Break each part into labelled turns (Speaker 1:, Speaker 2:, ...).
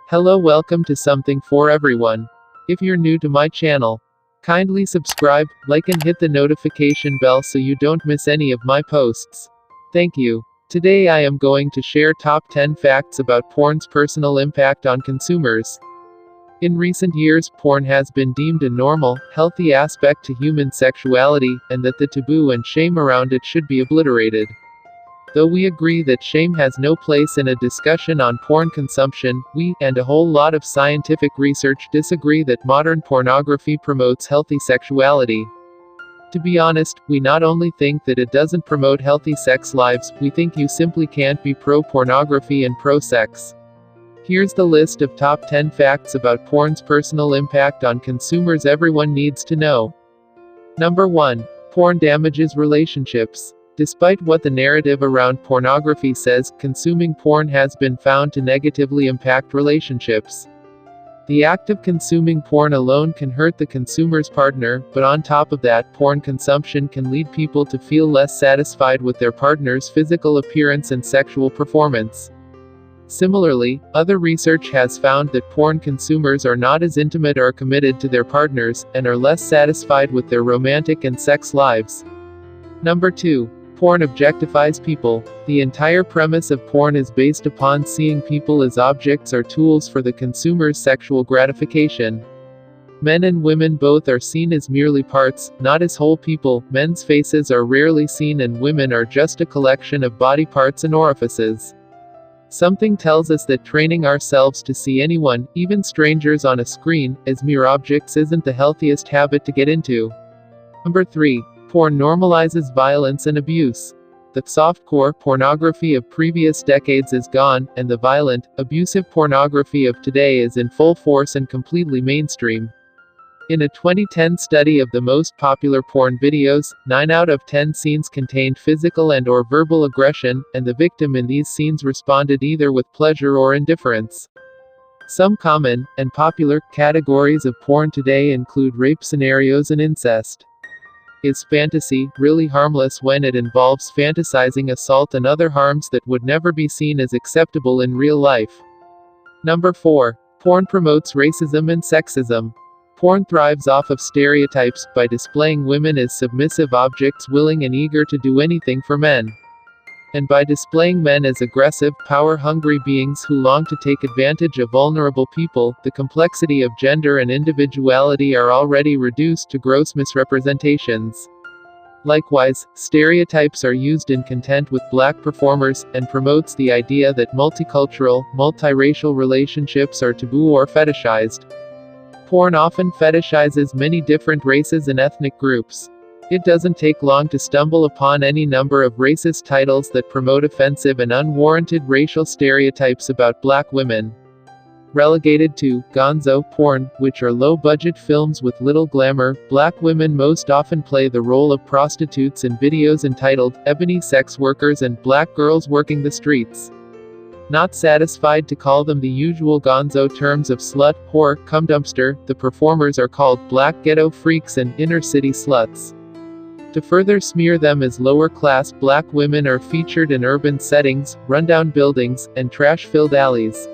Speaker 1: Hello, welcome to Something for Everyone. If you're new to my channel, kindly subscribe, like and hit the notification bell so you don't miss any of my posts. Thank you. Today I am going to share top 10 facts about porn's personal impact on consumers. In recent years, porn has been deemed a normal, healthy aspect to human sexuality, and that the taboo and shame around it should be obliterated. Though we agree that shame has no place in a discussion on porn consumption, we, and a whole lot of scientific research, disagree that modern pornography promotes healthy sexuality. To be honest, we not only think that it doesn't promote healthy sex lives, we think you simply can't be pro-pornography and pro-sex. Here's the list of top 10 facts about porn's personal impact on consumers everyone needs to know. Number 1. Porn damages relationships. Despite what the narrative around pornography says, consuming porn has been found to negatively impact relationships. The act of consuming porn alone can hurt the consumer's partner, but on top of that, porn consumption can lead people to feel less satisfied with their partner's physical appearance and sexual performance. Similarly, other research has found that porn consumers are not as intimate or committed to their partners, and are less satisfied with their romantic and sex lives. Number 2. Porn objectifies people. The entire premise of porn is based upon seeing people as objects or tools for the consumer's sexual gratification. Men and women both are seen as merely parts, not as whole people. Men's faces are rarely seen and women are just a collection of body parts and orifices. Something tells us that training ourselves to see anyone, even strangers on a screen, as mere objects isn't the healthiest habit to get into. Number 3. Porn normalizes violence and abuse. The softcore pornography of previous decades is gone, and the violent, abusive pornography of today is in full force and completely mainstream. In a 2010 study of the most popular porn videos, 9 out of 10 scenes contained physical and/or verbal aggression, and the victim in these scenes responded either with pleasure or indifference. Some common, and popular, categories of porn today include rape scenarios and incest. Is fantasy really harmless when it involves fantasizing assault and other harms that would never be seen as acceptable in real life? Number 4. Porn promotes racism and sexism. Porn thrives off of stereotypes, by displaying women as submissive objects willing and eager to do anything for men. And by displaying men as aggressive, power-hungry beings who long to take advantage of vulnerable people. The complexity of gender and individuality are already reduced to gross misrepresentations. Likewise, stereotypes are used in content with black performers, and promotes the idea that multicultural, multiracial relationships are taboo or fetishized. Porn often fetishizes many different races and ethnic groups. It doesn't take long to stumble upon any number of racist titles that promote offensive and unwarranted racial stereotypes about black women. Relegated to gonzo porn, which are low-budget films with little glamour, black women most often play the role of prostitutes in videos entitled "Ebony Sex Workers" and "Black Girls Working the Streets." Not satisfied to call them the usual gonzo terms of slut, whore, cumdumpster, the performers are called black ghetto freaks and inner-city sluts. To further smear them as lower-class, black women are featured in urban settings, rundown buildings, and trash-filled alleys.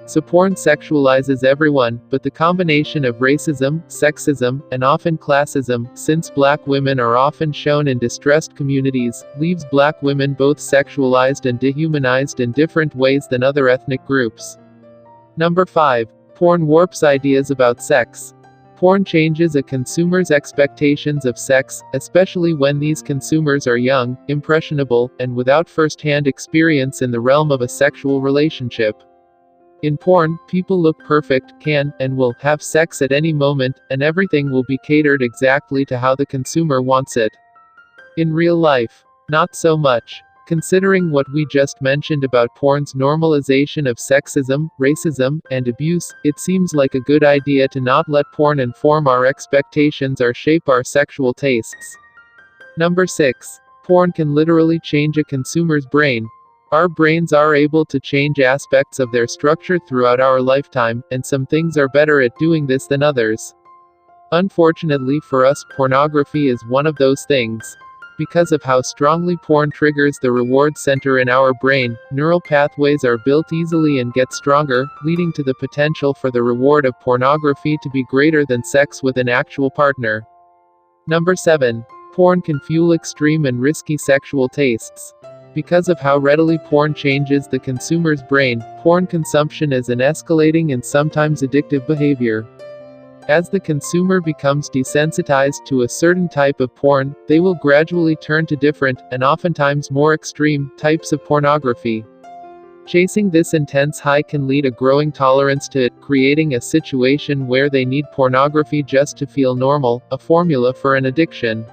Speaker 1: So porn sexualizes everyone, but the combination of racism, sexism, and often classism, since black women are often shown in distressed communities, leaves black women both sexualized and dehumanized in different ways than other ethnic groups. Number 5. Porn warps ideas about sex. Porn changes a consumer's expectations of sex, especially when these consumers are young, impressionable, and without first-hand experience in the realm of a sexual relationship. In porn, people look perfect, can, and will, have sex at any moment, and everything will be catered exactly to how the consumer wants it. In real life, not so much. Considering what we just mentioned about porn's normalization of sexism, racism, and abuse, it seems like a good idea to not let porn inform our expectations or shape our sexual tastes. Number 6. Porn can literally change a consumer's brain. Our brains are able to change aspects of their structure throughout our lifetime, and some things are better at doing this than others. Unfortunately for us, pornography is one of those things. Because of how strongly porn triggers the reward center in our brain, neural pathways are built easily and get stronger, leading to the potential for the reward of pornography to be greater than sex with an actual partner. Number 7. Porn can fuel extreme and risky sexual tastes. Because of how readily porn changes the consumer's brain, porn consumption is an escalating and sometimes addictive behavior. As the consumer becomes desensitized to a certain type of porn, they will gradually turn to different, and oftentimes more extreme, types of pornography. Chasing this intense high can lead a growing tolerance to it, creating a situation where they need pornography just to feel normal, a formula for an addiction.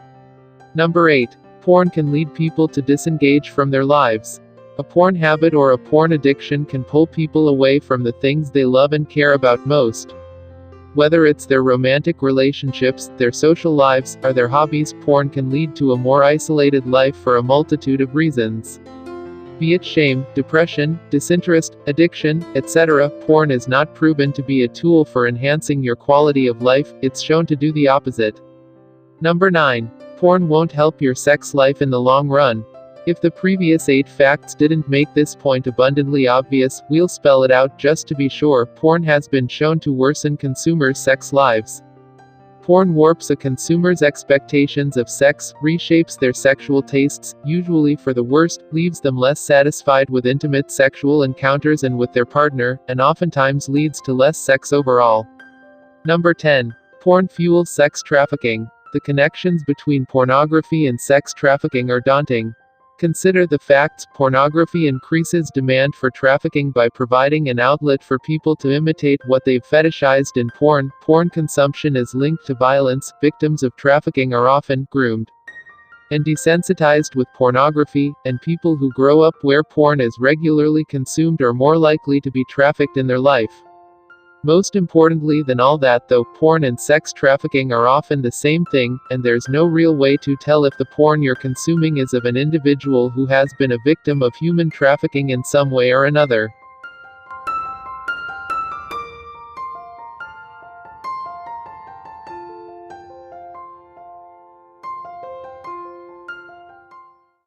Speaker 1: Number 8. Porn can lead people to disengage from their lives. A porn habit or a porn addiction can pull people away from the things they love and care about most. Whether it's their romantic relationships, their social lives, or their hobbies, porn can lead to a more isolated life for a multitude of reasons. Be it shame, depression, disinterest, addiction, etc., porn is not proven to be a tool for enhancing your quality of life, it's shown to do the opposite. Number 9. Porn won't help your sex life in the long run. If the previous 8 facts didn't make this point abundantly obvious, we'll spell it out just to be sure. Porn has been shown to worsen consumers' sex lives. Porn warps a consumer's expectations of sex, reshapes their sexual tastes, usually for the worst, leaves them less satisfied with intimate sexual encounters and with their partner, and oftentimes leads to less sex overall. Number 10. Porn fuels sex trafficking. The connections between pornography and sex trafficking are daunting. Consider the facts: pornography increases demand for trafficking by providing an outlet for people to imitate what they've fetishized in porn. Porn consumption is linked to violence. Victims of trafficking are often groomed and desensitized with pornography, and people who grow up where porn is regularly consumed are more likely to be trafficked in their life. Most importantly than all that though, porn and sex trafficking are often the same thing, and there's no real way to tell if the porn you're consuming is of an individual who has been a victim of human trafficking in some way or another.